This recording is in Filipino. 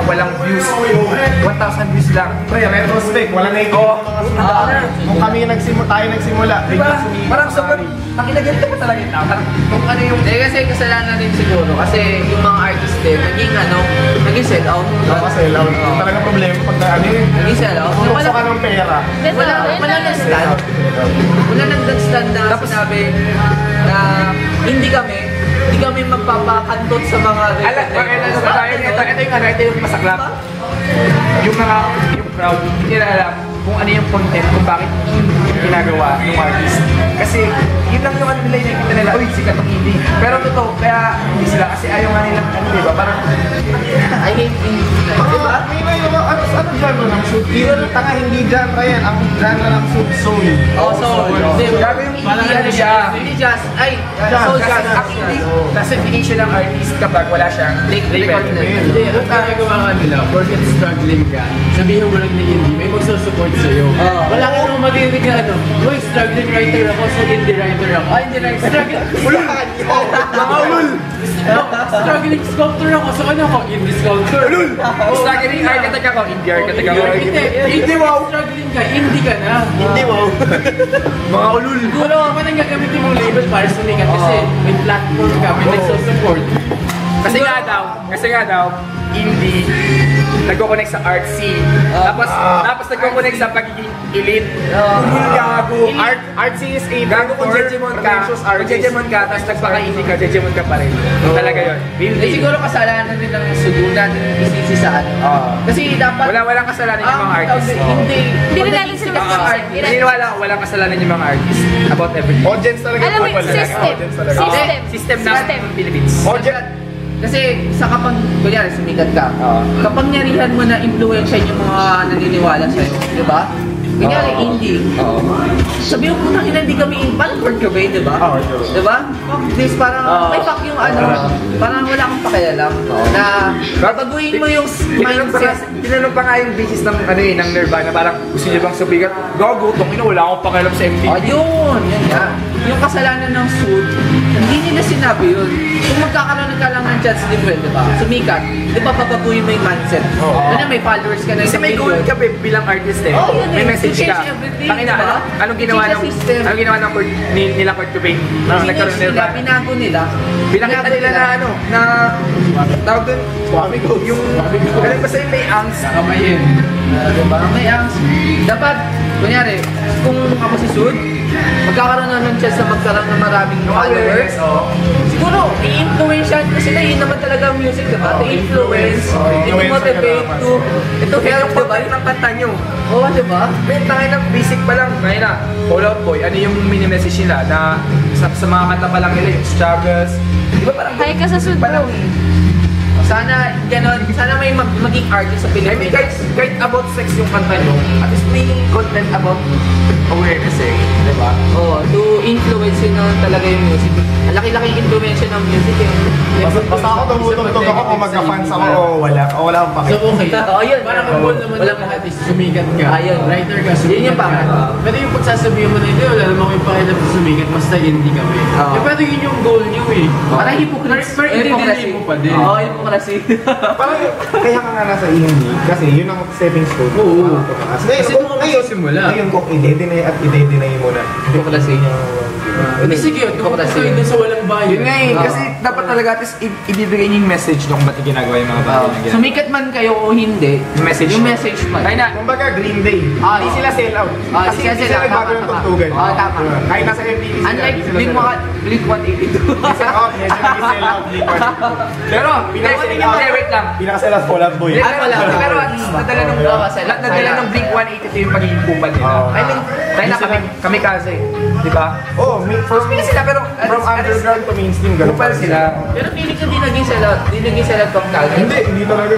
na walang views. 1,000 views lang. Pre, retrospect, wala na kung kami tayo nagsimula, diba? Parang sobrang nakilaganto pa talaga yung tao. Kung ano yung... Kasi kasalanan din siguro. Kasi yung mga artist din, naging sell out. Kasi talagang problema pag naging sell out. Gusto ka ng pera. Wala nag-stand. Wala nag-stand na sinabi na hindi kami magpapakantot sa mga ito yung masaklap. Yung crowd, hindi na alam kung ano yung content, kung bakit yung ginagawa ng artist. Kasi yun lang yung ano nila, yung nakikita nila, uy, sikat ang indie. Pero totoo, kaya hindi sila kasi ayaw nga nilang ano, diba? Parang, I hate indie. Diba? May yung ano genre ng shoot? Tanga, hindi genre yan. Ang genre ng shoot, soul. Oh, soul. Gago yung indie, ano siya? Hindi jazz. Ay, soul jazz. Ang indie, classification ng artist kapag wala siyang label. Hindi, ang ginagawa nila, porket struggling ka, sabihin mo lang na indie, may magsusupport sa'yo. Wala ka naman marinig na ano, uy, struggling writer ako, so indie writer ako. Ay, hindi writer. Ulan! Mga ulul! Struggling sculptor ako, so ano ako, indie sculptor. Ulul! Struggling architect ako, indie architect ako. Hindi, wow! Struggling ka, indie ka na. Hindi, wow! Mga ulul. Siguro ako nang gagamitin mong label para sumikat kasi may platform ka, may nagsusupport. Kasi nga daw, indie, nagko-connect sa art scene. Tapos nagko-connect sa pagiging elite. Gago. Art scene is a gago kung jejemon ka. Kung jejemon ka, tapos nagpaka-indie ka, jejemon ka pa rin. Talaga yun. Siguro kasalanan din ng sudunan, isisi sa ano. Kasi dapat... Walang kasalanan yung mga artist. Hindi rin natin sila Naniniwala ko walang kasalanan yung mga artist about everything. Audience talaga. Alam mo yung System ng Philippines. Kasi sa kapag, kunyari, sumikat ka, kapag nyarihan mo na influensya yung mga naniniwala sa'yo, di ba? Kunyari, indie. Sabihin ko na hindi kami Backward ka ba, di ba? Di ba? This parang may fuck yung ano, parang wala kang pakialam na babaguhin mo yung mindset. Tinanong pa nga yung basis ng ano ng Nirvana, parang gusto niya bang subigat? Gago, tongina, wala akong pakialam sa MTV. Ayun, yan nga. Yung kasalanan ng suit, hindi nila sinabi yun. Kung magkakaroon ka lang ng chance din, di ba? Sumikat, di ba babaguhin mo yung mindset? Ano, may followers ka na. Kasi may goal ka bilang artist eh. May message ka. Tangina, anong ginawa ng nila Kurt Cobain? Nagkaroon nila. Binago nila. Pinakita nila na ano, na tawag dun, yung, alam ba sa'yo may angst? Nakamayin. Diba? May angst. Dapat, kunyari, kung ako si Sud, magkakaroon na ng chance na magkaroon ng maraming followers. Siguro, i-influensyan ko sila. Yun naman talaga ang music, diba? To influence, i-motivate to help, diba? Yung ng kanta nyo. Oo, diba? May tayo ng basic pa lang. Ngayon na, Fall Out Boy, ano yung mini-message nila na sa mga kanta pa lang nila, yung struggles. Di ba parang... Hay ka sa Sud bro. Sana ganon, sana may maging artist sa Pilipinas. I mean, kahit about sex yung kanta nyo, at least may content about awareness eh, di ba? Oo, to influence yun naman talaga yung music. Ang laki-laking influence ng music eh. Basta ako tumutugtog ako kung magka-fans ako o wala akong pakit. So okay, Ayun. parang ang goal naman ng lahat is sumikat ka, writer ka, Yun sumikat yung pangat. ka. Pero yung pagsasabihin mo na hindi, wala namang may pakialam sa sumikat, basta hindi kami. Pero yun yung goal nyo eh. Parang hypocrisy. Pero hindi mo pa din. Oo, hypocrisy. Parang kaya ka nga nasa indie kasi yun ang stepping stone. Oo. Kasi doon ka magsisimula. Ngayon kung i-deny at i-deny mo na. Hypocrisy. Hindi sige, kung kayo din sa walang bayan. Yun nga eh, kasi dapat talaga at least ibibigay niyo yung message nyo kung ba't ginagawa yung mga bagay na ginagawa. Sumikat man kayo o hindi, Yung message man. Kaya na, Kumbaga Green Day, hindi sila sell out. Kasi sila hindi sell sila out. nagbago ng tugtugan. Tama. Kahit nasa MTV sila. Unlike Blink-182. Sell out, yes, sila sell out. pero, wait lang. Pinaka-sell out Fall Out Boy. Pero at least nadala ng Blink-182 yung pagiging kupal nila. I mean, tayo na kami kasi, di ba? Oh, First sila pero from underground to mainstream, ganun kupal sila. Pero feeling ko di naging sellout. Di naging sellout of Calvin. Hindi talaga.